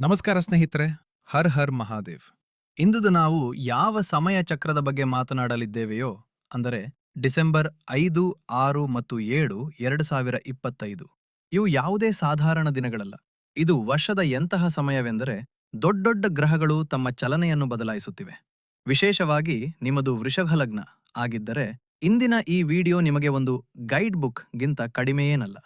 ನಮಸ್ಕಾರ ಸ್ನೇಹಿತರೆ. ಹರ್ ಹರ್ ಮಹಾದೇವ್. ಇಂದು ನಾವು ಯಾವ ಸಮಯ ಚಕ್ರದ ಬಗ್ಗೆ ಮಾತನಾಡಲಿದ್ದೇವೆಯೋ ಅಂದರೆ ಡಿಸೆಂಬರ್ 5, 6 ಮತ್ತು 7, 2025. ಇವು ಯಾವುದೇ ಸಾಧಾರಣ ದಿನಗಳಲ್ಲ. ಇದು ವರ್ಷದ ಎಂತಹ ಸಮಯವೆಂದರೆ ದೊಡ್ಡೊಡ್ಡ ಗ್ರಹಗಳು ತಮ್ಮ ಚಲನೆಯನ್ನು ಬದಲಾಯಿಸುತ್ತಿವೆ. ವಿಶೇಷವಾಗಿ ನಿಮ್ಮದು ವೃಷಭ ಲಗ್ನ ಆಗಿದ್ದರೆ ಇಂದಿನ ಈ ವಿಡಿಯೋ ನಿಮಗೆ ಒಂದು ಗೈಡ್ ಬುಕ್ ಗಿಂತ ಕಡಿಮೆಯೇನಲ್ಲ.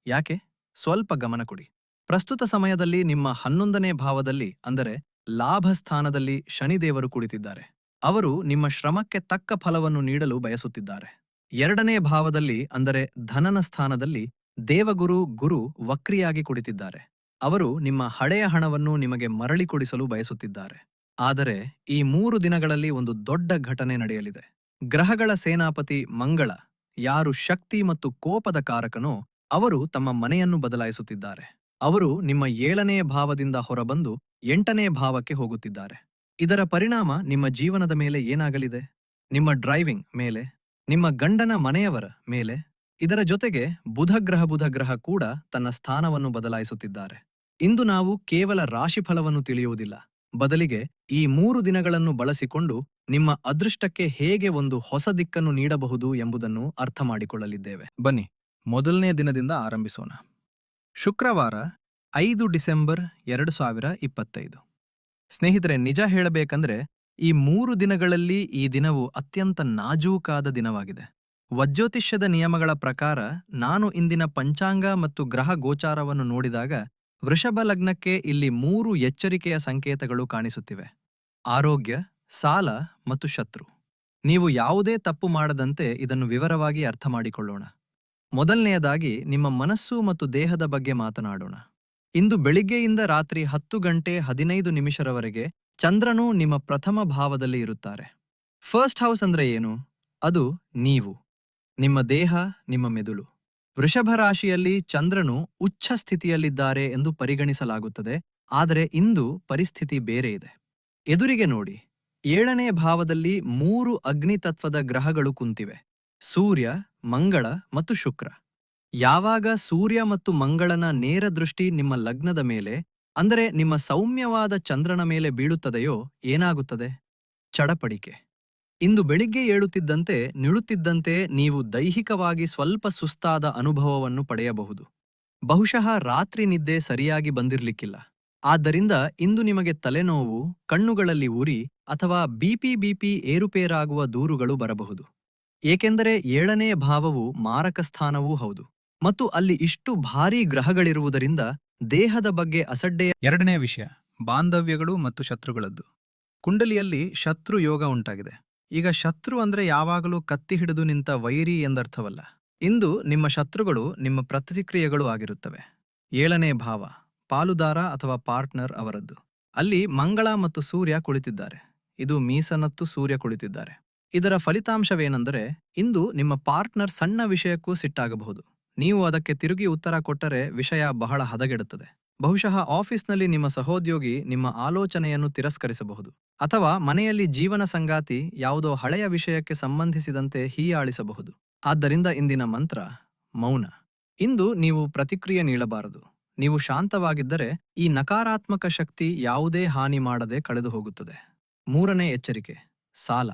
ಯಾಕೆ? ಸ್ವಲ್ಪ ಗಮನ ಕೊಡಿ. ಪ್ರಸ್ತುತ ಸಮಯದಲ್ಲಿ ನಿಮ್ಮ 11ನೇ ಭಾವದಲ್ಲಿ ಅಂದರೆ ಲಾಭ ಸ್ಥಾನದಲ್ಲಿ ಶನಿದೇವರು ಕುಳಿತಿದ್ದಾರೆ. ಅವರು ನಿಮ್ಮ ಶ್ರಮಕ್ಕೆ ತಕ್ಕ ಫಲವನ್ನು ನೀಡಲು ಬಯಸುತ್ತಿದ್ದಾರೆ. 2ನೇ ಭಾವದಲ್ಲಿ ಅಂದರೆ ಧನನ ಸ್ಥಾನದಲ್ಲಿ ದೇವಗುರು ಗುರು ವಕ್ರಿಯಾಗಿ ಕುಳಿತಿದ್ದಾರೆ. ಅವರು ನಿಮ್ಮ ಹಳೆಯ ಹಣವನ್ನು ನಿಮಗೆ ಮರಳಿ ಕೊಡಿಸಲು ಬಯಸುತ್ತಿದ್ದಾರೆ. ಆದರೆ ಈ 3 ದಿನಗಳಲ್ಲಿ ಒಂದು ದೊಡ್ಡ ಘಟನೆ ನಡೆಯಲಿದೆ. ಗ್ರಹಗಳ ಸೇನಾಪತಿ ಮಂಗಳ, ಯಾರು ಶಕ್ತಿ ಮತ್ತು ಕೋಪದ ಕಾರಕನೋ, ಅವರು ತಮ್ಮ ಮನೆಯನ್ನು ಬದಲಾಯಿಸುತ್ತಿದ್ದಾರೆ. ಅವರು ನಿಮ್ಮ 7ನೇ ಭಾವದಿಂದ ಹೊರಬಂದು 8ನೇ ಭಾವಕ್ಕೆ ಹೋಗುತ್ತಿದ್ದಾರೆ. ಇದರ ಪರಿಣಾಮ ನಿಮ್ಮ ಜೀವನದ ಮೇಲೆ ಏನಾಗಲಿದೆ? ನಿಮ್ಮ ಡ್ರೈವಿಂಗ್ ಮೇಲೆ, ನಿಮ್ಮ ಗಂಡನ ಮನೆಯವರ ಮೇಲೆ, ಇದರ ಜೊತೆಗೆ ಬುಧ ಗ್ರಹ ಕೂಡ ತನ್ನ ಸ್ಥಾನವನ್ನು ಬದಲಾಯಿಸುತ್ತಿದ್ದಾರೆ. ಇಂದು ನಾವು ಕೇವಲ ರಾಶಿಫಲವನ್ನು ತಿಳಿಯುವುದಿಲ್ಲ, ಬದಲಿಗೆ ಈ 3 ದಿನಗಳನ್ನು ಬಳಸಿಕೊಂಡು ನಿಮ್ಮ ಅದೃಷ್ಟಕ್ಕೆ ಹೇಗೆ ಒಂದು ಹೊಸ ದಿಕ್ಕನ್ನು ನೀಡಬಹುದು ಎಂಬುದನ್ನು ಅರ್ಥ ಮಾಡಿಕೊಳ್ಳಲಿದ್ದೇವೆ. ಬನ್ನಿ, ಮೊದಲನೇ ದಿನದಿಂದ ಆರಂಭಿಸೋಣ. ಶುಕ್ರವಾರ 5 ಡಿಸೆಂಬರ್ 2025. ಸ್ನೇಹಿತರೆ, ನಿಜ ಹೇಳಬೇಕಂದ್ರೆ ಈ 3 ದಿನಗಳಲ್ಲಿ ಈ ದಿನವು ಅತ್ಯಂತ ನಾಜೂಕಾದ ದಿನವಾಗಿದೆ. ವಜ್ಜ್ಯೋತಿಷ್ಯದ ನಿಯಮಗಳ ಪ್ರಕಾರ ನಾನು ಇಂದಿನ ಪಂಚಾಂಗ ಮತ್ತು ಗ್ರಹ ಗೋಚಾರವನ್ನು ನೋಡಿದಾಗ ವೃಷಭ ಲಗ್ನಕ್ಕೆ ಇಲ್ಲಿ 3 ಎಚ್ಚರಿಕೆಯ ಸಂಕೇತಗಳು ಕಾಣಿಸುತ್ತಿವೆ: ಆರೋಗ್ಯ, ಸಾಲ ಮತ್ತು ಶತ್ರು. ನೀವು ಯಾವುದೇ ತಪ್ಪು ಮಾಡದಂತೆ ಇದನ್ನು ವಿವರವಾಗಿ ಅರ್ಥ ಮಾಡಿಕೊಳ್ಳೋಣ. ಮೊದಲನೆಯದಾಗಿ ನಿಮ್ಮ ಮನಸ್ಸು ಮತ್ತು ದೇಹದ ಬಗ್ಗೆ ಮಾತನಾಡೋಣ. ಇಂದು ಬೆಳಿಗ್ಗೆಯಿಂದ ರಾತ್ರಿ 10:15 ಚಂದ್ರನು ನಿಮ್ಮ ಪ್ರಥಮ ಭಾವದಲ್ಲಿ ಇರುತ್ತಾರೆ. ಫಸ್ಟ್ ಹೌಸ್ ಅಂದ್ರೆ ಏನು? ಅದು ನೀವು, ನಿಮ್ಮ ದೇಹ, ನಿಮ್ಮ ಮೆದುಳು. ವೃಷಭ ರಾಶಿಯಲ್ಲಿ ಚಂದ್ರನು ಉಚ್ಚ ಸ್ಥಿತಿಯಲ್ಲಿದ್ದಾರೆ ಎಂದು ಪರಿಗಣಿಸಲಾಗುತ್ತದೆ. ಆದರೆ ಇಂದು ಪರಿಸ್ಥಿತಿ ಬೇರೆ ಇದೆ. ಎದುರಿಗೆ ನೋಡಿ, 7ನೇ ಭಾವದಲ್ಲಿ 3 ಅಗ್ನಿತತ್ವದ ಗ್ರಹಗಳು ಕುಂತಿವೆ: ಸೂರ್ಯ, ಮಂಗಳ ಮತ್ತು ಶುಕ್ರ. ಯಾವಾಗ ಸೂರ್ಯ ಮತ್ತು ಮಂಗಳನ ನೇರ ದೃಷ್ಟಿ ನಿಮ್ಮ ಲಗ್ನದ ಮೇಲೆ ಅಂದರೆ ನಿಮ್ಮ ಸೌಮ್ಯವಾದ ಚಂದ್ರನ ಮೇಲೆ ಬೀಳುತ್ತದೆಯೋ ಏನಾಗುತ್ತದೆ? ಚಡಪಡಿಕೆ. ಇಂದು ಬೆಳಿಗ್ಗೆ ನಿಳುತ್ತಿದ್ದಂತೆ ನೀವು ದೈಹಿಕವಾಗಿ ಸ್ವಲ್ಪ ಸುಸ್ತಾದ ಅನುಭವವನ್ನು ಪಡೆಯಬಹುದು. ಬಹುಶಃ ರಾತ್ರಿ ನಿದ್ದೆ ಸರಿಯಾಗಿ ಬಂದಿರ್ಲಿಕ್ಕಿಲ್ಲ. ಆದ್ದರಿಂದ ಇಂದು ನಿಮಗೆ ತಲೆನೋವು, ಕಣ್ಣುಗಳಲ್ಲಿ ಉರಿ ಅಥವಾ ಬಿಪಿ ಏರುಪೇರಾಗುವ ದೂರುಗಳು ಬರಬಹುದು. ಏಕೆಂದರೆ 7ನೇ ಭಾವವು ಮಾರಕ ಸ್ಥಾನವೂ ಹೌದು, ಮತ್ತು ಅಲ್ಲಿ ಇಷ್ಟು ಭಾರೀ ಗ್ರಹಗಳಿರುವುದರಿಂದ ದೇಹದ ಬಗ್ಗೆ ಅಸಡ್ಡೆಯ. 2ನೇ ವಿಷಯ, ಬಾಂಧವ್ಯಗಳು ಮತ್ತು ಶತ್ರುಗಳದ್ದು. ಕುಂಡಲಿಯಲ್ಲಿ ಶತ್ರು ಯೋಗ ಉಂಟಾಗಿದೆ. ಈಗ ಶತ್ರು ಅಂದ್ರೆ ಯಾವಾಗಲೂ ಕತ್ತಿ ಹಿಡಿದು ನಿಂತ ವೈರಿ ಎಂದರ್ಥವಲ್ಲ. ಇಂದು ನಿಮ್ಮ ಶತ್ರುಗಳು ನಿಮ್ಮ ಪ್ರತಿಕ್ರಿಯೆಗಳು ಆಗಿರುತ್ತವೆ. 7ನೇ ಭಾವ, ಪಾಲುದಾರ ಅಥವಾ ಪಾರ್ಟ್ನರ್ ಅವರದ್ದು. ಅಲ್ಲಿ ಮಂಗಳ ಮತ್ತು ಸೂರ್ಯ ಕುಳಿತಿದ್ದಾರೆ. ಇದು ಮೀಸನತ್ತು ಸೂರ್ಯ ಕುಳಿತಿದ್ದಾರೆ. ಇದರ ಫಲಿತಾಂಶವೇನೆಂದರೆ ಇಂದು ನಿಮ್ಮ ಪಾರ್ಟ್ನರ್ ಸಣ್ಣ ವಿಷಯಕ್ಕೂ ಸಿಟ್ಟಾಗಬಹುದು. ನೀವು ಅದಕ್ಕೆ ತಿರುಗಿ ಉತ್ತರ ಕೊಟ್ಟರೆ ವಿಷಯ ಬಹಳ ಹದಗೆಡುತ್ತದೆ. ಬಹುಶಃ ಆಫೀಸ್ನಲ್ಲಿ ನಿಮ್ಮ ಸಹೋದ್ಯೋಗಿ ನಿಮ್ಮ ಆಲೋಚನೆಯನ್ನು ತಿರಸ್ಕರಿಸಬಹುದು, ಅಥವಾ ಮನೆಯಲ್ಲಿ ಜೀವನ ಸಂಗಾತಿ ಯಾವುದೋ ಹಳೆಯ ವಿಷಯಕ್ಕೆ ಸಂಬಂಧಿಸಿದಂತೆ ಹೀಯಾಳಿಸಬಹುದು. ಆದ್ದರಿಂದ ಇಂದಿನ ಮಂತ್ರ ಮೌನ. ಇಂದು ನೀವು ಪ್ರತಿಕ್ರಿಯೆ ನೀಡಬಾರದು. ನೀವು ಶಾಂತವಾಗಿದ್ದರೆ ಈ ನಕಾರಾತ್ಮಕ ಶಕ್ತಿ ಯಾವುದೇ ಹಾನಿ ಮಾಡದೆ ಕಳೆದು ಹೋಗುತ್ತದೆ. 3ನೇ ಎಚ್ಚರಿಕೆ, ಸಾಲ.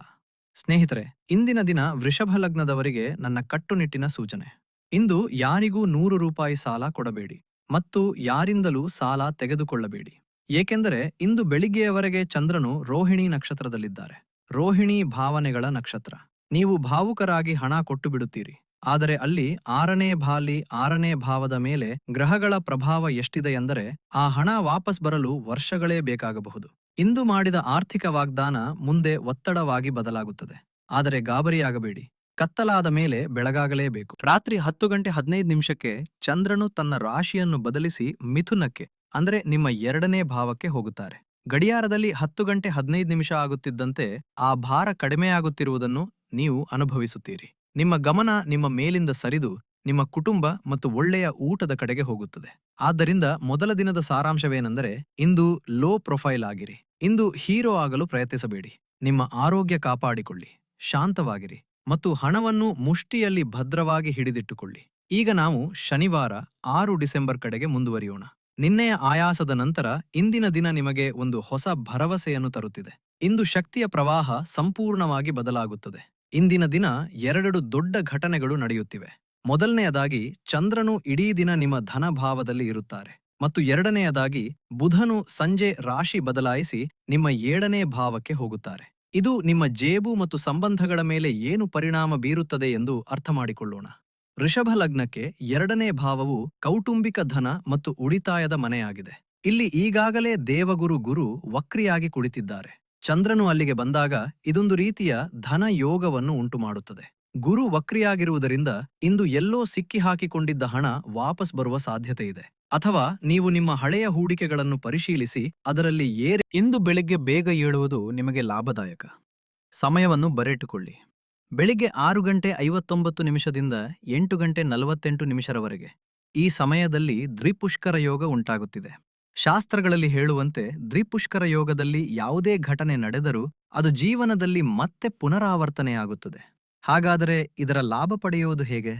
ಸ್ನೇಹಿತರೆ, ಇಂದಿನ ದಿನ ವೃಷಭ ಲಗ್ನದವರಿಗೆ ನನ್ನ ಕಟ್ಟುನಿಟ್ಟಿನ ಸೂಚನೆ: ಇಂದು ಯಾರಿಗೂ 100 ರೂಪಾಯಿ ಸಾಲ ಕೊಡಬೇಡಿ ಮತ್ತು ಯಾರಿಂದಲೂ ಸಾಲ ತೆಗೆದುಕೊಳ್ಳಬೇಡಿ. ಏಕೆಂದರೆ ಇಂದು ಬೆಳಿಗ್ಗೆಯವರೆಗೆ ಚಂದ್ರನು ರೋಹಿಣಿ ನಕ್ಷತ್ರದಲ್ಲಿದ್ದಾರೆ. ರೋಹಿಣಿ ಭಾವನೆಗಳ ನಕ್ಷತ್ರ. ನೀವು ಭಾವುಕರಾಗಿ ಹಣ ಕೊಟ್ಟು ಬಿಡುತ್ತೀರಿ. ಆದರೆ ಅಲ್ಲಿ 6ನೇ ಭಾವದ ಮೇಲೆ ಗ್ರಹಗಳ ಪ್ರಭಾವ ಎಷ್ಟಿದೆಯೆಂದರೆ ಆ ಹಣ ವಾಪಸ್ ಬರಲು ವರ್ಷಗಳೇ ಬೇಕಾಗಬಹುದು. ಇಂದು ಮಾಡಿದ ಆರ್ಥಿಕ ವಾಗ್ದಾನ ಮುಂದೆ ಒತ್ತಡವಾಗಿ ಬದಲಾಗುತ್ತದೆ. ಆದರೆ ಗಾಬರಿಯಾಗಬೇಡಿ, ಕತ್ತಲಾದ ಮೇಲೆ ಬೆಳಗಾಗಲೇಬೇಕು. ರಾತ್ರಿ 10:15 ಚಂದ್ರನು ತನ್ನ ರಾಶಿಯನ್ನು ಬದಲಿಸಿ ಮಿಥುನಕ್ಕೆ ಅಂದರೆ ನಿಮ್ಮ 2ನೇ ಭಾವಕ್ಕೆ ಹೋಗುತ್ತಾರೆ. ಗಡಿಯಾರದಲ್ಲಿ 10:15 ಆಗುತ್ತಿದ್ದಂತೆ ಆ ಭಾರ ಕಡಿಮೆಯಾಗುತ್ತಿರುವುದನ್ನು ನೀವು ಅನುಭವಿಸುತ್ತೀರಿ. ನಿಮ್ಮ ಗಮನ ನಿಮ್ಮ ಮೇಲಿಂದ ಸರಿದು ನಿಮ್ಮ ಕುಟುಂಬ ಮತ್ತು ಒಳ್ಳೆಯ ಊಟದ ಕಡೆಗೆ ಹೋಗುತ್ತದೆ. ಆದ್ದರಿಂದ ಮೊದಲ ದಿನದ ಸಾರಾಂಶವೇನೆಂದರೆ ಇಂದು ಲೋ ಪ್ರೊಫೈಲ್ ಆಗಿರಿ. ಇಂದು ಹೀರೋ ಆಗಲು ಪ್ರಯತ್ನಿಸಬೇಡಿ. ನಿಮ್ಮ ಆರೋಗ್ಯ ಕಾಪಾಡಿಕೊಳ್ಳಿ, ಶಾಂತವಾಗಿರಿ ಮತ್ತು ಹಣವನ್ನು ಮುಷ್ಟಿಯಲ್ಲಿ ಭದ್ರವಾಗಿ ಹಿಡಿದಿಟ್ಟುಕೊಳ್ಳಿ. ಈಗ ನಾವು ಶನಿವಾರ 6 ಡಿಸೆಂಬರ್ ಕಡೆಗೆ ಮುಂದುವರಿಯೋಣ. ನಿನ್ನೆಯ ಆಯಾಸದ ನಂತರ ಇಂದಿನ ದಿನ ನಿಮಗೆ ಒಂದು ಹೊಸ ಭರವಸೆಯನ್ನು ತರುತ್ತಿದೆ. ಇಂದು ಶಕ್ತಿಯ ಪ್ರವಾಹ ಸಂಪೂರ್ಣವಾಗಿ ಬದಲಾಗುತ್ತದೆ. ಇಂದಿನ ದಿನ 2 ದೊಡ್ಡ ಘಟನೆಗಳು ನಡೆಯುತ್ತಿವೆ. ಮೊದಲನೆಯದಾಗಿ ಚಂದ್ರನು ಇಡೀ ದಿನ ನಿಮ್ಮ ಧನಭಾವದಲ್ಲಿ ಇರುತ್ತಾರೆ ಮತ್ತು ಎರಡನೆಯದಾಗಿ ಬುಧನು ಸಂಜೆ ರಾಶಿ ಬದಲಾಯಿಸಿ ನಿಮ್ಮ 7ನೇ ಭಾವಕ್ಕೆ ಹೋಗುತ್ತಾರೆ. ಇದು ನಿಮ್ಮ ಜೇಬು ಮತ್ತು ಸಂಬಂಧಗಳ ಮೇಲೆ ಏನು ಪರಿಣಾಮ ಬೀರುತ್ತದೆ ಎಂದು ಅರ್ಥಮಾಡಿಕೊಳ್ಳೋಣ. ವೃಷಭ ಲಗ್ನಕ್ಕೆ 2ನೇ ಭಾವವು ಕೌಟುಂಬಿಕ ಧನ ಮತ್ತು ಉಳಿತಾಯದ ಮನೆಯಾಗಿದೆ. ಇಲ್ಲಿ ಈಗಾಗಲೇ ದೇವಗುರು ಗುರು ವಕ್ರಿಯಾಗಿ ಕುಳಿತಿದ್ದಾರೆ. ಚಂದ್ರನು ಅಲ್ಲಿಗೆ ಬಂದಾಗ ಇದೊಂದು ರೀತಿಯ ಧನ ಯೋಗವನ್ನು ಉಂಟುಮಾಡುತ್ತದೆ. ಗುರು ವಕ್ರಿಯಾಗಿರುವುದರಿಂದ ಇಂದು ಎಲ್ಲೋ ಸಿಕ್ಕಿಹಾಕಿಕೊಂಡಿದ್ದ ಹಣ ವಾಪಸ್ ಬರುವ ಸಾಧ್ಯತೆ ಇದೆ. ಅಥವಾ ನೀವು ನಿಮ್ಮ ಹಳೆಯ ಹೂಡಿಕೆಗಳನ್ನು ಪರಿಶೀಲಿಸಿ ಅದರಲ್ಲಿ ಇಂದು ಬೆಳಿಗ್ಗೆ ಬೇಗ ಏಳುವುದು ನಿಮಗೆ ಲಾಭದಾಯಕ. ಸಮಯವನ್ನು ಬರೆಯಿಟ್ಟುಕೊಳ್ಳಿ. ಬೆಳಿಗ್ಗೆ 6:59 8:48 ಈ ಸಮಯದಲ್ಲಿ ದ್ವಿಪುಷ್ಕರ ಯೋಗ ಉಂಟಾಗುತ್ತಿದೆ. ಶಾಸ್ತ್ರಗಳಲ್ಲಿ ಹೇಳುವಂತೆ ದ್ವಿಪುಷ್ಕರ ಯೋಗದಲ್ಲಿ ಯಾವುದೇ ಘಟನೆ ನಡೆದರೂ ಅದು ಜೀವನದಲ್ಲಿ ಮತ್ತೆ ಪುನರಾವರ್ತನೆಯಾಗುತ್ತದೆ. ಹಾಗಾದರೆ ಇದರ ಲಾಭ ಪಡೆಯುವುದು ಹೇಗೆ?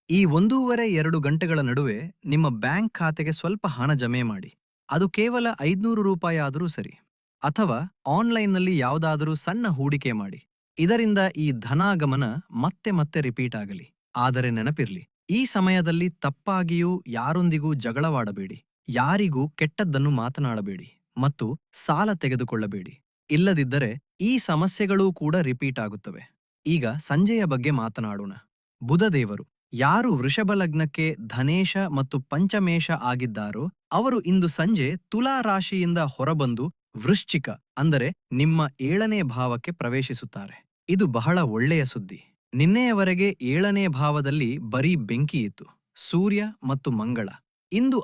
ಈ 1.5-2 ಗಂಟೆಗಳ ನಡುವೆ ನಿಮ್ಮ ಬ್ಯಾಂಕ್ ಖಾತೆಗೆ ಸ್ವಲ್ಪ ಹಣ ಜಮೆ ಮಾಡಿ. ಅದು ಕೇವಲ 500 ರೂಪಾಯಿ ಆದರೂ ಸರಿ. ಅಥವಾ ಆನ್ಲೈನ್ನಲ್ಲಿ ಯಾವುದಾದರೂ ಸಣ್ಣ ಹೂಡಿಕೆ ಮಾಡಿ. ಇದರಿಂದ ಈ ಧನಾಗಮನ ಮತ್ತೆ ಮತ್ತೆ ರಿಪೀಟ್ ಆಗಲಿ. ಆದರೆ ನೆನಪಿರ್ಲಿ, ಈ ಸಮಯದಲ್ಲಿ ತಪ್ಪಾಗಿಯೂ ಯಾರೊಂದಿಗೂ ಜಗಳವಾಡಬೇಡಿ, ಯಾರಿಗೂ ಕೆಟ್ಟದ್ದನ್ನು ಮಾತನಾಡಬೇಡಿ ಮತ್ತು ಸಾಲ ತೆಗೆದುಕೊಳ್ಳಬೇಡಿ. ಇಲ್ಲದಿದ್ದರೆ ಈ ಸಮಸ್ಯೆಗಳೂ ಕೂಡ ರಿಪೀಟ್ ಆಗುತ್ತವೆ. ಈಗ ಸಂಜೆಯ ಬಗ್ಗೆ ಮಾತನಾಡೋಣ. ಬುಧದೇವರು ಯಾರು ವೃಷಭ ಲಗ್ನಕ್ಕೆ ಧನೇಶ ಮತ್ತು ಪಂಚಮೇಶ ಆಗಿದ್ದಾರೋ ಅವರು ಇಂದು ಸಂಜೆ ತುಲಾ ರಾಶಿಯಿಂದ ಹೊರಬಂದು ವೃಶ್ಚಿಕ ಅಂದರೆ ನಿಮ್ಮ 7ನೇ ಭಾವಕ್ಕೆ ಪ್ರವೇಶಿಸುತ್ತಾರೆ. ಇದು ಬಹಳ ಒಳ್ಳೆಯ ಸುದ್ದಿ. ನಿನ್ನೆಯವರೆಗೆ 7ನೇ ಭಾವದಲ್ಲಿ ಬರೀ ಬೆಂಕಿ ಇತ್ತು, ಸೂರ್ಯ ಮತ್ತು ಮಂಗಳ. ಇಂದು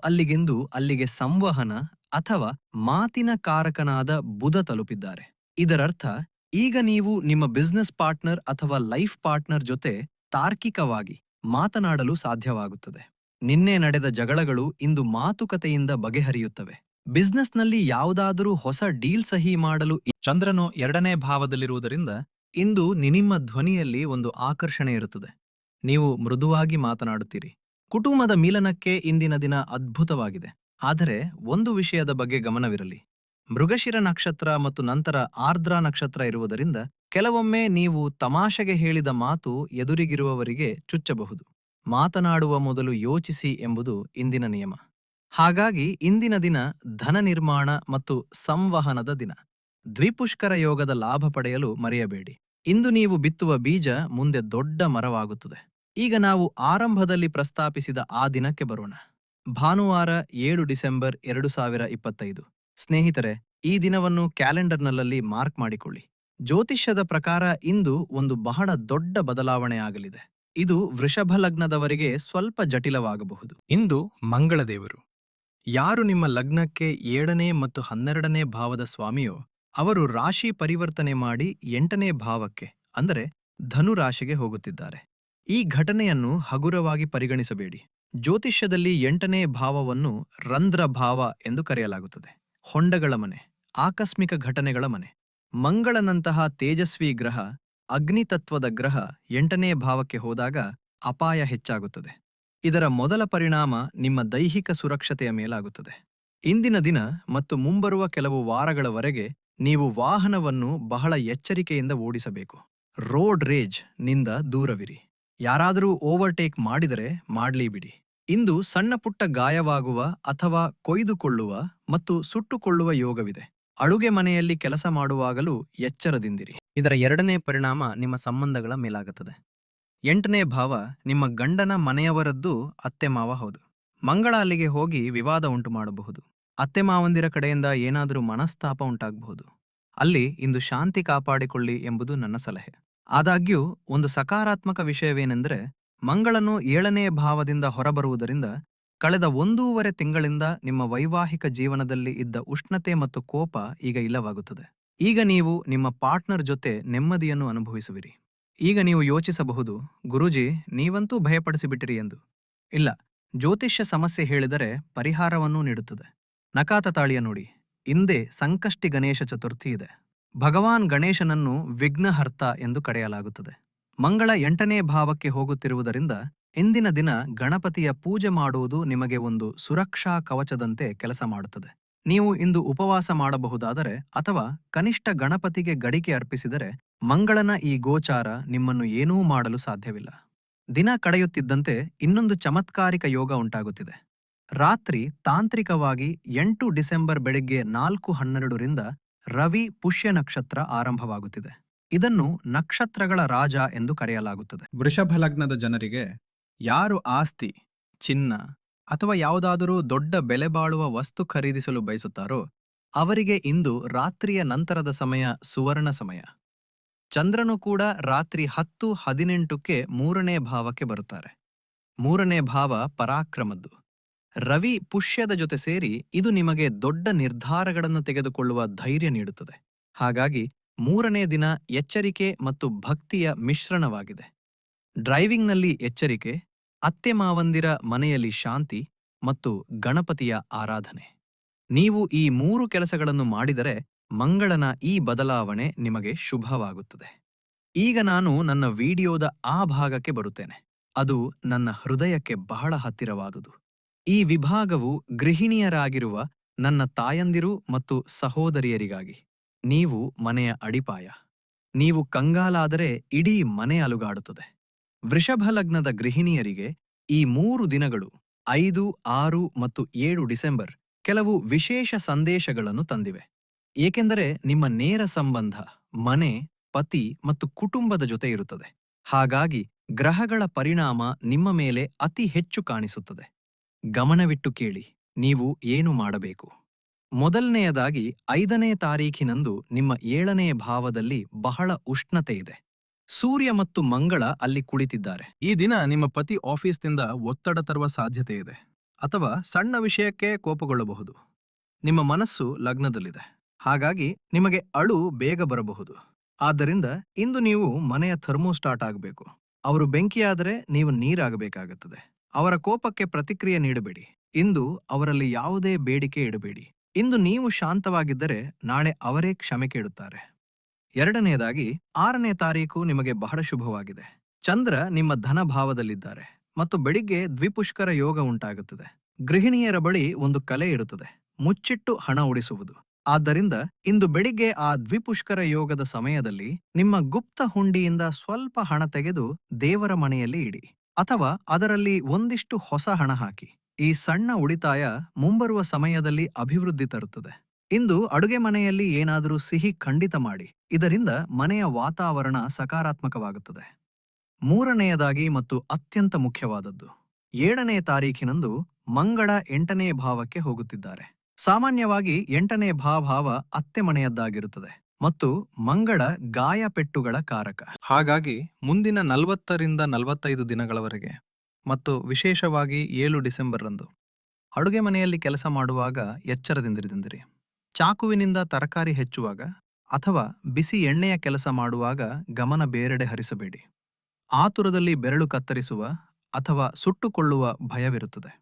ಅಲ್ಲಿಗೆ ಸಂವಹನ ಅಥವಾ ಮಾತಿನ ಕಾರಕನಾದ ಬುಧ ತಲುಪಿದ್ದಾರೆ. ಇದರರ್ಥ ಈಗ ನೀವು ನಿಮ್ಮ ಬಿಸ್ನೆಸ್ ಪಾರ್ಟ್ನರ್ ಅಥವಾ ಲೈಫ್ ಪಾರ್ಟ್ನರ್ ಜೊತೆ ತಾರ್ಕಿಕವಾಗಿ ಮಾತನಾಡಲು ಸಾಧ್ಯವಾಗುತ್ತದೆ. ನಿನ್ನೆ ನಡೆದ ಜಗಳಗಳು ಇಂದು ಮಾತುಕತೆಯಿಂದ ಬಗೆಹರಿಯುತ್ತವೆ. ಬಿಸ್ನೆಸ್ನಲ್ಲಿ ಯಾವುದಾದರೂ ಹೊಸ ಡೀಲ್ ಸಹಿ ಮಾಡಲು ಚಂದ್ರನು 2ನೇ ಭಾವದಲ್ಲಿರುವುದರಿಂದ ಇಂದು ನಿಮ್ಮ ಧ್ವನಿಯಲ್ಲಿ ಒಂದು ಆಕರ್ಷಣೆ ಇರುತ್ತದೆ. ನೀವು ಮೃದುವಾಗಿ ಮಾತನಾಡುತ್ತೀರಿ. ಕುಟುಂಬದ ಮಿಲನಕ್ಕೆ ಇಂದಿನ ದಿನ ಅದ್ಭುತವಾಗಿದೆ. ಆದರೆ ಒಂದು ವಿಷಯದ ಬಗ್ಗೆ ಗಮನವಿರಲಿ. ಮೃಗಶಿರ ನಕ್ಷತ್ರ ಮತ್ತು ನಂತರ ಆರ್ದ್ರ ನಕ್ಷತ್ರ ಇರುವುದರಿಂದ ಕೆಲವೊಮ್ಮೆ ನೀವು ತಮಾಷೆಗೆ ಹೇಳಿದ ಮಾತು ಎದುರಿಗಿರುವವರಿಗೆ ಚುಚ್ಚಬಹುದು. ಮಾತನಾಡುವ ಮೊದಲು ಯೋಚಿಸಿ ಎಂಬುದು ಇಂದಿನ ನಿಯಮ. ಹಾಗಾಗಿ ಇಂದಿನ ದಿನ ಧನ ನಿರ್ಮಾಣ ಮತ್ತು ಸಂವಹನದ ದಿನ. ದ್ವಿಪುಷ್ಕರ ಯೋಗದ ಲಾಭ ಪಡೆಯಲು ಮರೆಯಬೇಡಿ. ಇಂದು ನೀವು ಬಿತ್ತುವ ಬೀಜ ಮುಂದೆ ದೊಡ್ಡ ಮರವಾಗುತ್ತದೆ. ಈಗ ನಾವು ಆರಂಭದಲ್ಲಿ ಪ್ರಸ್ತಾಪಿಸಿದ ಆ ದಿನಕ್ಕೆ ಬರೋಣ. ಭಾನುವಾರ 7 ಡಿಸೆಂಬರ್ 2025. ಸ್ನೇಹಿತರೆ, ಈ ದಿನವನ್ನು ಕ್ಯಾಲೆಂಡರ್ನಲ್ಲಿ ಮಾರ್ಕ್ ಮಾಡಿಕೊಳ್ಳಿ. ಜ್ಯೋತಿಷ್ಯದ ಪ್ರಕಾರ ಇಂದು ಒಂದು ಬಹಳ ದೊಡ್ಡ ಬದಲಾವಣೆ ಆಗಲಿದೆ. ಇದು ವೃಷಭ ಲಗ್ನದವರಿಗೆ ಸ್ವಲ್ಪ ಜಟಿಲವಾಗಬಹುದು. ಇಂದು ಮಂಗಳದೇವರು ಯಾರು ನಿಮ್ಮ ಲಗ್ನಕ್ಕೆ 7ನೇ ಮತ್ತು 12ನೇ ಭಾವದ ಸ್ವಾಮಿಯೋ ಅವರು ರಾಶಿ ಪರಿವರ್ತನೆ ಮಾಡಿ 8ನೇ ಭಾವಕ್ಕೆ ಅಂದರೆ ಧನು ರಾಶಿಗೆ ಹೋಗುತ್ತಿದ್ದಾರೆ. ಈ ಘಟನೆಯನ್ನು ಹಗುರವಾಗಿ ಪರಿಗಣಿಸಬೇಡಿ. ಜ್ಯೋತಿಷ್ಯದಲ್ಲಿ 8ನೇ ಭಾವವನ್ನು ರಂಧ್ರ ಭಾವ ಎಂದು ಕರೆಯಲಾಗುತ್ತದೆ. ಹೊಂಡಗಳ ಮನೆ, ಆಕಸ್ಮಿಕ ಘಟನೆಗಳ ಮನೆ. ಮಂಗಳನಂತಹ ತೇಜಸ್ವಿ ಗ್ರಹ, ಅಗ್ನಿತತ್ವದ ಗ್ರಹ 8ನೇ ಭಾವಕ್ಕೆ ಹೋದಾಗ ಅಪಾಯ ಹೆಚ್ಚಾಗುತ್ತದೆ. ಇದರ ಮೊದಲ ಪರಿಣಾಮ ನಿಮ್ಮ ದೈಹಿಕ ಸುರಕ್ಷತೆಯ ಮೇಲಾಗುತ್ತದೆ. ಇಂದಿನ ದಿನ ಮತ್ತು ಮುಂಬರುವ ಕೆಲವು ವಾರಗಳವರೆಗೆ ನೀವು ವಾಹನವನ್ನು ಬಹಳ ಎಚ್ಚರಿಕೆಯಿಂದ ಓಡಿಸಬೇಕು. ರೋಡ್ ರೇಜ್ ನಿಂದ ದೂರವಿರಿ. ಯಾರಾದರೂ ಓವರ್ಟೇಕ್ ಮಾಡಿದರೆ ಮಾಡಲಿಬಿಡಿ. ಇಂದು ಸಣ್ಣ ಪುಟ್ಟ ಗಾಯವಾಗುವ ಅಥವಾ ಕೊಯ್ದುಕೊಳ್ಳುವ ಮತ್ತು ಸುಟ್ಟುಕೊಳ್ಳುವ ಯೋಗವಿದೆ. ಅಡುಗೆ ಮನೆಯಲ್ಲಿ ಕೆಲಸ ಮಾಡುವಾಗಲೂ ಎಚ್ಚರದಿಂದಿರಿ. ಇದರ 2ನೇ ಪರಿಣಾಮ ನಿಮ್ಮ ಸಂಬಂಧಗಳ ಮೇಲಾಗುತ್ತದೆ. 8ನೇ ಭಾವ ನಿಮ್ಮ ಗಂಡನ ಮನೆಯವರದ್ದು ಅತ್ತೆ ಮಾವ ಹೌದು. ಮಂಗಳ ಅಲ್ಲಿಗೆ ಹೋಗಿ ವಿವಾದ ಉಂಟು ಮಾಡಬಹುದು. ಅತ್ತೆ ಮಾವಂದಿರ ಕಡೆಯಿಂದ ಏನಾದರೂ ಮನಸ್ತಾಪ ಉಂಟಾಗಬಹುದು. ಅಲ್ಲಿ ಇಂದು ಶಾಂತಿ ಕಾಪಾಡಿಕೊಳ್ಳಿ ಎಂಬುದು ನನ್ನ ಸಲಹೆ. ಆದಾಗ್ಯೂ ಒಂದು ಸಕಾರಾತ್ಮಕ ವಿಷಯವೇನೆಂದರೆ ಮಂಗಳನು 7ನೇ ಭಾವದಿಂದ ಹೊರಬರುವುದರಿಂದ ಕಳೆದ 1.5 ತಿಂಗಳಿಂದ ನಿಮ್ಮ ವೈವಾಹಿಕ ಜೀವನದಲ್ಲಿ ಇದ್ದ ಉಷ್ಣತೆ ಮತ್ತು ಕೋಪ ಈಗ ಇಲ್ಲವಾಗುತ್ತದೆ. ಈಗ ನೀವು ನಿಮ್ಮ ಪಾರ್ಟ್ನರ್ ಜೊತೆ ನೆಮ್ಮದಿಯನ್ನು ಅನುಭವಿಸುವಿರಿ. ಈಗ ನೀವು ಯೋಚಿಸಬಹುದು, ಗುರೂಜಿ ನೀವಂತೂ ಭಯಪಡಿಸಿಬಿಟ್ಟಿರಿ ಎಂದು. ಇಲ್ಲ, ಜ್ಯೋತಿಷ್ಯ ಸಮಸ್ಯೆ ಹೇಳಿದರೆ ಪರಿಹಾರವನ್ನೂ ನೀಡುತ್ತದೆ. ನಕಾತ ತಾಳಿಯ ನೋಡಿ, ಇಂದೇ ಸಂಕಷ್ಟಿ ಗಣೇಶ ಚತುರ್ಥಿ ಇದೆ. ಭಗವಾನ್ ಗಣೇಶನನ್ನು ವಿಘ್ನಹರ್ತ ಎಂದು ಕರೆಯಲಾಗುತ್ತದೆ. ಮಂಗಳ 8ನೇ ಭಾವಕ್ಕೆ ಹೋಗುತ್ತಿರುವುದರಿಂದ ಇಂದಿನ ದಿನ ಗಣಪತಿಯ ಪೂಜೆ ಮಾಡುವುದು ನಿಮಗೆ ಒಂದು ಸುರಕ್ಷಾ ಕವಚದಂತೆ ಕೆಲಸ ಮಾಡುತ್ತದೆ. ನೀವು ಇಂದು ಉಪವಾಸ ಮಾಡಬಹುದಾದರೆ ಅಥವಾ ಕನಿಷ್ಠ ಗಣಪತಿಗೆ ಗಡಿಗೆ ಅರ್ಪಿಸಿದರೆ ಮಂಗಳನ ಈ ಗೋಚಾರ ನಿಮ್ಮನ್ನು ಏನೂ ಮಾಡಲು ಸಾಧ್ಯವಿಲ್ಲ. ದಿನ ಕಳೆಯುತ್ತಿದ್ದಂತೆ ಇನ್ನೊಂದು ಚಮತ್ಕಾರಿಕ ಯೋಗ ಉಂಟಾಗುತ್ತಿದೆ. ರಾತ್ರಿ ತಾಂತ್ರಿಕವಾಗಿ 8 ಡಿಸೆಂಬರ್ ಬೆಳಿಗ್ಗೆ 4:12ರಿಂದ ರವಿ ಪುಷ್ಯ ನಕ್ಷತ್ರ ಆರಂಭವಾಗುತ್ತಿದೆ. ಇದನ್ನು ನಕ್ಷತ್ರಗಳ ರಾಜ ಎಂದು ಕರೆಯಲಾಗುತ್ತದೆ. ವೃಷಭ ಲಗ್ನದ ಜನರಿಗೆ ಯಾರು ಆಸ್ತಿ, ಚಿನ್ನ ಅಥವಾ ಯಾವುದಾದರೂ ದೊಡ್ಡ ಬೆಲೆಬಾಳುವ ವಸ್ತು ಖರೀದಿಸಲು ಬಯಸುತ್ತಾರೋ ಅವರಿಗೆ ಇಂದು ರಾತ್ರಿಯ ನಂತರದ ಸಮಯ ಸುವರ್ಣ ಸಮಯ. ಚಂದ್ರನು ಕೂಡ ರಾತ್ರಿ 10:18ಕ್ಕೆ 3ನೇ ಭಾವಕ್ಕೆ ಬರುತ್ತಾರೆ. 3ನೇ ಭಾವ ಪರಾಕ್ರಮದ್ದು. ರವಿ ಪುಷ್ಯದ ಜೊತೆ ಸೇರಿ ಇದು ನಿಮಗೆ ದೊಡ್ಡ ನಿರ್ಧಾರಗಳನ್ನು ತೆಗೆದುಕೊಳ್ಳುವ ಧೈರ್ಯ ನೀಡುತ್ತದೆ. ಹಾಗಾಗಿ 3ನೇ ದಿನ ಎಚ್ಚರಿಕೆ ಮತ್ತು ಭಕ್ತಿಯ ಮಿಶ್ರಣವಾಗಿದೆ. ಡ್ರೈವಿಂಗ್ನಲ್ಲಿ ಎಚ್ಚರಿಕೆ, ಅತ್ತೆ ಮಾವಂದಿರ ಮನೆಯಲ್ಲಿ ಶಾಂತಿ ಮತ್ತು ಗಣಪತಿಯ ಆರಾಧನೆ. ನೀವು ಈ 3 ಕೆಲಸಗಳನ್ನು ಮಾಡಿದರೆ ಮಂಗಳನ ಈ ಬದಲಾವಣೆ ನಿಮಗೆ ಶುಭವಾಗುತ್ತದೆ. ಈಗ ನಾನು ನನ್ನ ವಿಡಿಯೋದ ಆ ಭಾಗಕ್ಕೆ ಬರುತ್ತೇನೆ. ಅದು ನನ್ನ ಹೃದಯಕ್ಕೆ ಬಹಳ ಹತ್ತಿರವಾದುದು. ಈ ವಿಭಾಗವು ಗೃಹಿಣಿಯರಾಗಿರುವ ನನ್ನ ತಾಯಂದಿರು ಮತ್ತು ಸಹೋದರಿಯರಿಗಾಗಿ. ನೀವು ಮನೆಯ ಅಡಿಪಾಯ. ನೀವು ಕಂಗಾಲಾದರೆ ಇಡೀ ಮನೆ ಅಲುಗಾಡುತ್ತದೆ. ವೃಷಭ ಲಗ್ನದ ಗೃಹಿಣಿಯರಿಗೆ ಈ 3 ದಿನಗಳು 5, 6 ಮತ್ತು 7 ಡಿಸೆಂಬರ್ ಕೆಲವು ವಿಶೇಷ ಸಂದೇಶಗಳನ್ನು ತಂದಿವೆ. ಏಕೆಂದರೆ ನಿಮ್ಮ ನೇರ ಸಂಬಂಧ ಮನೆ, ಪತಿ ಮತ್ತು ಕುಟುಂಬದ ಜೊತೆ ಇರುತ್ತದೆ. ಹಾಗಾಗಿ ಗ್ರಹಗಳ ಪರಿಣಾಮ ನಿಮ್ಮ ಮೇಲೆ ಅತಿ ಹೆಚ್ಚು ಕಾಣಿಸುತ್ತದೆ. ಗಮನವಿಟ್ಟು ಕೇಳಿ, ನೀವು ಏನು ಮಾಡಬೇಕು. ಮೊದಲನೆಯದಾಗಿ 5ನೇ ತಾರೀಖಿನಂದು ನಿಮ್ಮ 7ನೇ ಭಾವದಲ್ಲಿ ಬಹಳ ಉಷ್ಣತೆ ಇದೆ. ಸೂರ್ಯ ಮತ್ತು ಮಂಗಳ ಅಲ್ಲಿ ಕುಳಿತಿದ್ದಾರೆ. ಈ ದಿನ ನಿಮ್ಮ ಪತಿ ಆಫೀಸ್ನಿಂದ ಒತ್ತಡ ತರುವ ಸಾಧ್ಯತೆ ಇದೆ ಅಥವಾ ಸಣ್ಣ ವಿಷಯಕ್ಕೆ ಕೋಪಗೊಳ್ಳಬಹುದು. ನಿಮ್ಮ ಮನಸ್ಸು ಲಗ್ನದಲ್ಲಿದೆ. ಹಾಗಾಗಿ ನಿಮಗೆ ಅಳು ಬೇಗ ಬರಬಹುದು. ಆದ್ದರಿಂದ ಇಂದು ನೀವು ಮನೆಯ ಥರ್ಮೋಸ್ಟಾಟ್ ಆಗಬೇಕು. ಅವರು ಬೆಂಕಿಯಾದರೆ ನೀವು ನೀರಾಗಬೇಕಾಗುತ್ತದೆ. ಅವರ ಕೋಪಕ್ಕೆ ಪ್ರತಿಕ್ರಿಯೆ ನೀಡಬೇಡಿ. ಇಂದು ಅವರಲ್ಲಿ ಯಾವುದೇ ಬೇಡಿಕೆ ಇಡಬೇಡಿ. ಇಂದು ನೀವು ಶಾಂತವಾಗಿದ್ದರೆ ನಾಳೆ ಅವರೇ ಕ್ಷಮೆ ಕೇಳುತ್ತಾರೆ. ಎರಡನೆಯದಾಗಿ 6ನೇ ತಾರೀಖು ನಿಮಗೆ ಬಹಳ ಶುಭವಾಗಿದೆ. ಚಂದ್ರ ನಿಮ್ಮ ಧನ ಭಾವದಲ್ಲಿದ್ದಾರೆ ಮತ್ತು ಬೆಳಿಗ್ಗೆ ದ್ವಿಪುಷ್ಕರ ಯೋಗ ಉಂಟಾಗುತ್ತದೆ. ಗೃಹಿಣಿಯರ ಬಳಿ ಒಂದು ಕಲೆ ಇರುತ್ತದೆ, ಮುಚ್ಚಿಟ್ಟು ಹಣ ಉಳಿಸುವುದು. ಆದ್ದರಿಂದ ಇಂದು ಬೆಳಿಗ್ಗೆ ಆ ದ್ವಿಪುಷ್ಕರ ಯೋಗದ ಸಮಯದಲ್ಲಿ ನಿಮ್ಮ ಗುಪ್ತ ಹುಂಡಿಯಿಂದ ಸ್ವಲ್ಪ ಹಣ ತೆಗೆದು ದೇವರ ಮನೆಯಲ್ಲಿ ಇಡಿ ಅಥವಾ ಅದರಲ್ಲಿ ಒಂದಿಷ್ಟು ಹೊಸ ಹಣ ಹಾಕಿ. ಈ ಸಣ್ಣ ಉಳಿತಾಯ ಮುಂಬರುವ ಸಮಯದಲ್ಲಿ ಅಭಿವೃದ್ಧಿ ತರುತ್ತದೆ. ಇಂದು ಅಡುಗೆ ಮನೆಯಲ್ಲಿ ಏನಾದರೂ ಸಿಹಿ ಖಂಡಿತ ಮಾಡಿ. ಇದರಿಂದ ಮನೆಯ ವಾತಾವರಣ ಸಕಾರಾತ್ಮಕವಾಗುತ್ತದೆ. 3ನೇಯದಾಗಿ ಮತ್ತು ಅತ್ಯಂತ ಮುಖ್ಯವಾದದ್ದು, 7ನೇ ತಾರೀಖಿನಂದು ಮಂಗಳ 8ನೇ ಭಾವಕ್ಕೆ ಹೋಗುತ್ತಿದ್ದಾರೆ. ಸಾಮಾನ್ಯವಾಗಿ 8ನೇ ಭಾವ ಅತ್ತೆ ಮನೆಯದ್ದಾಗಿರುತ್ತದೆ ಮತ್ತು ಮಂಗಳ ಗಾಯಪೆಟ್ಟುಗಳ ಕಾರಕ. ಹಾಗಾಗಿ ಮುಂದಿನ 40ರಿಂದ 45 ದಿನಗಳವರೆಗೆ ಮತ್ತು ವಿಶೇಷವಾಗಿ 7 ಡಿಸೆಂಬರ್ ರಂದು ಅಡುಗೆ ಮನೆಯಲ್ಲಿ ಕೆಲಸ ಮಾಡುವಾಗ ಎಚ್ಚರದಿಂದಿರಿ. ಚಾಕುವಿನಿಂದ ತರಕಾರಿ ಹೆಚ್ಚುವಾಗ ಅಥವಾ ಬಿಸಿ ಎಣ್ಣೆಯ ಕೆಲಸ ಮಾಡುವಾಗ ಗಮನ ಬೇರೆಡೆ ಹರಿಸಬೇಡಿ. ಆತುರದಲ್ಲಿ ಬೆರಳು ಕತ್ತರಿಸುವ ಅಥವಾ ಸುಟ್ಟುಕೊಳ್ಳುವ ಭಯವಿರುತ್ತದೆ.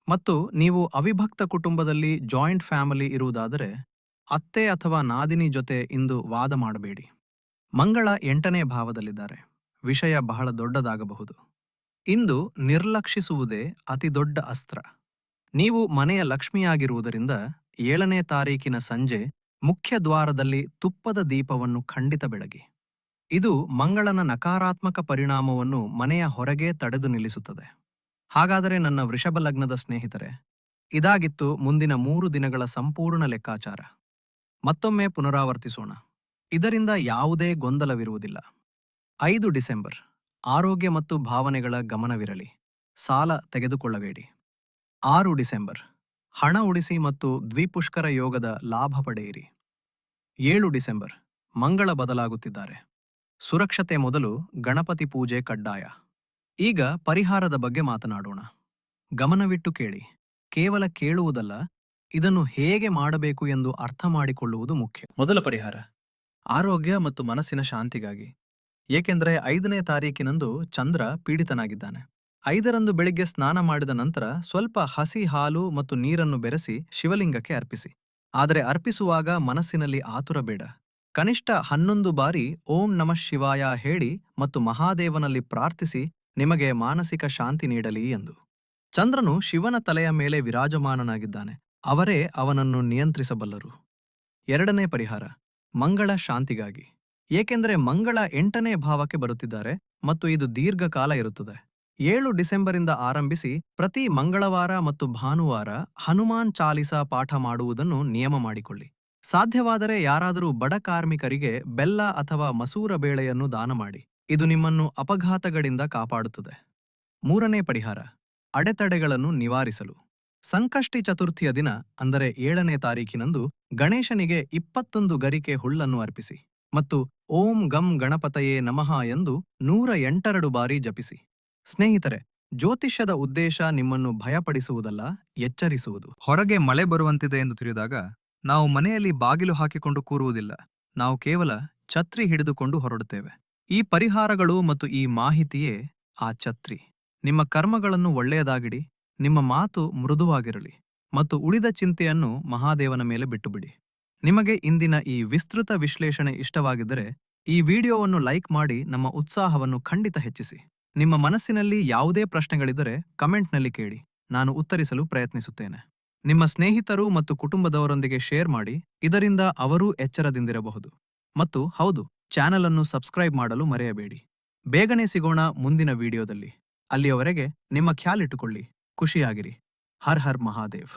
ಮತ್ತು ನೀವು ಅವಿಭಕ್ತ ಕುಟುಂಬದಲ್ಲಿ ಜಾಯಿಂಟ್ ಫ್ಯಾಮಿಲಿ ಇರುವುದಾದರೆ ಅತ್ತೆ ಅಥವಾ ನಾದಿನಿ ಜೊತೆ ಇಂದು ವಾದ ಮಾಡಬೇಡಿ. ಮಂಗಳ 8ನೇ ಭಾವದಲ್ಲಿದ್ದಾರೆ. ವಿಷಯ ಬಹಳ ದೊಡ್ಡದಾಗಬಹುದು. ಇಂದು ನಿರ್ಲಕ್ಷಿಸುವುದೇ ಅತಿ ದೊಡ್ಡ ಅಸ್ತ್ರ. ನೀವು ಮನೆಯ ಲಕ್ಷ್ಮಿಯಾಗಿರುವುದರಿಂದ 7ನೇ ತಾರೀಖಿನ ಸಂಜೆ ಮುಖ್ಯ ದ್ವಾರದಲ್ಲಿ ತುಪ್ಪದ ದೀಪವನ್ನು ಖಂಡಿತ ಬೆಳಗಿ. ಇದು ಮಂಗಳನ ನಕಾರಾತ್ಮಕ ಪರಿಣಾಮವನ್ನು ಮನೆಯ ಹೊರಗೆ ತಡೆದು ನಿಲ್ಲಿಸುತ್ತದೆ. ಹಾಗಾದರೆ ನನ್ನ ವೃಷಭ ಲಗ್ನದ ಸ್ನೇಹಿತರೆ, ಇದಾಗಿತ್ತು ಮುಂದಿನ 3 ದಿನಗಳ ಸಂಪೂರ್ಣ ಲೆಕ್ಕಾಚಾರ. ಮತ್ತೊಮ್ಮೆ ಪುನರಾವರ್ತಿಸೋಣ. ಇದರಿಂದ ಯಾವುದೇ ಗೊಂದಲವಿರುವುದಿಲ್ಲ. 5 ಡಿಸೆಂಬರ್ ಆರೋಗ್ಯ ಮತ್ತು ಭಾವನೆಗಳ ಗಮನವಿರಲಿ. ಸಾಲ ತೆಗೆದುಕೊಳ್ಳಬೇಡಿ. 6 ಡಿಸೆಂಬರ್ ಹಣ ಉಳಿಸಿ ಮತ್ತು ದ್ವಿಪುಷ್ಕರ ಯೋಗದ ಲಾಭ ಪಡೆಯಿರಿ. 7 ಡಿಸೆಂಬರ್ ಮಂಗಳ ಬದಲಾಗುತ್ತಿದ್ದಾರೆ. ಸುರಕ್ಷತೆ ಮೊದಲು, ಗಣಪತಿ ಪೂಜೆ ಕಡ್ಡಾಯ. ಈಗ ಪರಿಹಾರದ ಬಗ್ಗೆ ಮಾತನಾಡೋಣ. ಗಮನವಿಟ್ಟು ಕೇಳಿ. ಕೇವಲ ಕೇಳುವುದಲ್ಲ, ಇದನ್ನು ಹೇಗೆ ಮಾಡಬೇಕು ಎಂದು ಅರ್ಥ ಮಾಡಿಕೊಳ್ಳುವುದು ಮುಖ್ಯ. ಮೊದಲ ಪರಿಹಾರ ಆರೋಗ್ಯ ಮತ್ತು ಮನಸ್ಸಿನ ಶಾಂತಿಗಾಗಿ. ಏಕೆಂದರೆ 5ನೇ ತಾರೀಖಿನಂದು ಚಂದ್ರ ಪೀಡಿತನಾಗಿದ್ದಾನೆ. 5ರಂದು ಬೆಳಿಗ್ಗೆ ಸ್ನಾನ ಮಾಡಿದ ನಂತರ ಸ್ವಲ್ಪ ಹಸಿ ಹಾಲು ಮತ್ತು ನೀರನ್ನು ಬೆರೆಸಿ ಶಿವಲಿಂಗಕ್ಕೆ ಅರ್ಪಿಸಿ. ಆದರೆ ಅರ್ಪಿಸುವಾಗ ಮನಸ್ಸಿನಲ್ಲಿ ಆತುರ ಬೇಡ. ಕನಿಷ್ಠ 11 ಬಾರಿ ಓಂ ನಮಃ ಶಿವಾಯ ಹೇಳಿ ಮತ್ತು ಮಹಾದೇವನಲ್ಲಿ ಪ್ರಾರ್ಥಿಸಿ ನಿಮಗೆ ಮಾನಸಿಕ ಶಾಂತಿ ನೀಡಲಿ ಎಂದು. ಚಂದ್ರನು ಶಿವನ ತಲೆಯ ಮೇಲೆ ವಿರಾಜಮಾನನಾಗಿದ್ದಾನೆ. ಅವರೇ ಅವನನ್ನು ನಿಯಂತ್ರಿಸಬಲ್ಲರು. 2ನೇ ಪರಿಹಾರ, ಮಂಗಳ ಶಾಂತಿಗಾಗಿ. ಏಕೆಂದರೆ ಮಂಗಳ 8ನೇ ಭಾವಕ್ಕೆ ಬರುತ್ತಿದ್ದಾರೆ ಮತ್ತು ಇದು ದೀರ್ಘಕಾಲ ಇರುತ್ತದೆ. 7 ಡಿಸೆಂಬರಿಂದ ಆರಂಭಿಸಿ ಪ್ರತಿ ಮಂಗಳವಾರ ಮತ್ತು ಭಾನುವಾರ ಹನುಮಾನ್ ಚಾಲಿಸಾ ಪಾಠ ಮಾಡುವುದನ್ನು ನಿಯಮ ಮಾಡಿಕೊಳ್ಳಿ. ಸಾಧ್ಯವಾದರೆ ಯಾರಾದರೂ ಬಡ ಕಾರ್ಮಿಕರಿಗೆ ಬೆಲ್ಲ ಅಥವಾ ಮಸೂರ ಬೇಳೆಯನ್ನು ದಾನ ಮಾಡಿ. ಇದು ನಿಮ್ಮನ್ನು ಅಪಘಾತಗಳಿಂದ ಕಾಪಾಡುತ್ತದೆ. 3ನೇ ಪರಿಹಾರ, ಅಡೆತಡೆಗಳನ್ನು ನಿವಾರಿಸಲು. ಸಂಕಷ್ಟಿ ಚತುರ್ಥಿಯ ದಿನ ಅಂದರೆ 7ನೇ ತಾರೀಕಿನಂದು ಗಣೇಶನಿಗೆ 21 ಗರಿಕೆ ಹುಲ್ಲನ್ನು ಅರ್ಪಿಸಿ ಮತ್ತು ಓಂ ಗಂ ಗಣಪತಯೇ ನಮಃ ಎಂದು 108 ಬಾರಿ ಜಪಿಸಿ. ಸ್ನೇಹಿತರೆ, ಜ್ಯೋತಿಷ್ಯದ ಉದ್ದೇಶ ನಿಮ್ಮನ್ನು ಭಯಪಡಿಸುವುದಲ್ಲ, ಎಚ್ಚರಿಸುವುದು. ಹೊರಗೆ ಮಳೆ ಬರುವಂತಿದೆ ಎಂದು ತಿಳಿದಾಗ ನಾವು ಮನೆಯಲ್ಲಿ ಬಾಗಿಲು ಹಾಕಿಕೊಂಡು ಕೂರುವುದಿಲ್ಲ. ನಾವು ಕೇವಲ ಛತ್ರಿ ಹಿಡಿದುಕೊಂಡು ಹೊರಡುತ್ತೇವೆ. ಈ ಪರಿಹಾರಗಳು ಮತ್ತು ಈ ಮಾಹಿತಿಯೇ ಆ ಛತ್ರಿ. ನಿಮ್ಮ ಕರ್ಮಗಳನ್ನು ಒಳ್ಳೆಯದಾಗಿಡಿ, ನಿಮ್ಮ ಮಾತು ಮೃದುವಾಗಿರಲಿ ಮತ್ತು ಉಳಿದ ಚಿಂತೆಯನ್ನು ಮಹಾದೇವನ ಮೇಲೆ ಬಿಟ್ಟುಬಿಡಿ. ನಿಮಗೆ ಇಂದಿನ ಈ ವಿಸ್ತೃತ ವಿಶ್ಲೇಷಣೆ ಇಷ್ಟವಾಗಿದ್ದರೆ ಈ ವಿಡಿಯೋವನ್ನು ಲೈಕ್ ಮಾಡಿ ನಮ್ಮ ಉತ್ಸಾಹವನ್ನು ಖಂಡಿತ ಹೆಚ್ಚಿಸಿ. ನಿಮ್ಮ ಮನಸ್ಸಿನಲ್ಲಿ ಯಾವುದೇ ಪ್ರಶ್ನೆಗಳಿದ್ದರೆ ಕಮೆಂಟ್ನಲ್ಲಿ ಕೇಳಿ, ನಾನು ಉತ್ತರಿಸಲು ಪ್ರಯತ್ನಿಸುತ್ತೇನೆ. ನಿಮ್ಮ ಸ್ನೇಹಿತರು ಮತ್ತು ಕುಟುಂಬದವರೊಂದಿಗೆ ಶೇರ್ ಮಾಡಿ, ಇದರಿಂದ ಅವರೂ ಎಚ್ಚರದಿಂದಿರಬಹುದು. ಮತ್ತು ಹೌದು, ಚಾನೆಲ್ ಅನ್ನು ಸಬ್ಸ್ಕ್ರೈಬ್ ಮಾಡಲು ಮರೆಯಬೇಡಿ. ಬೇಗನೆ ಸಿಗೋಣ ಮುಂದಿನ ವಿಡಿಯೋದಲ್ಲಿ. ಅಲ್ಲಿಯವರೆಗೆ ನಿಮ್ಮ ಖ್ಯಾಲ್ ಇಟ್ಟುಕೊಳ್ಳಿ, ಖುಷಿಯಾಗಿರಿ. ಹರ್ ಹರ್ ಮಹಾದೇವ್.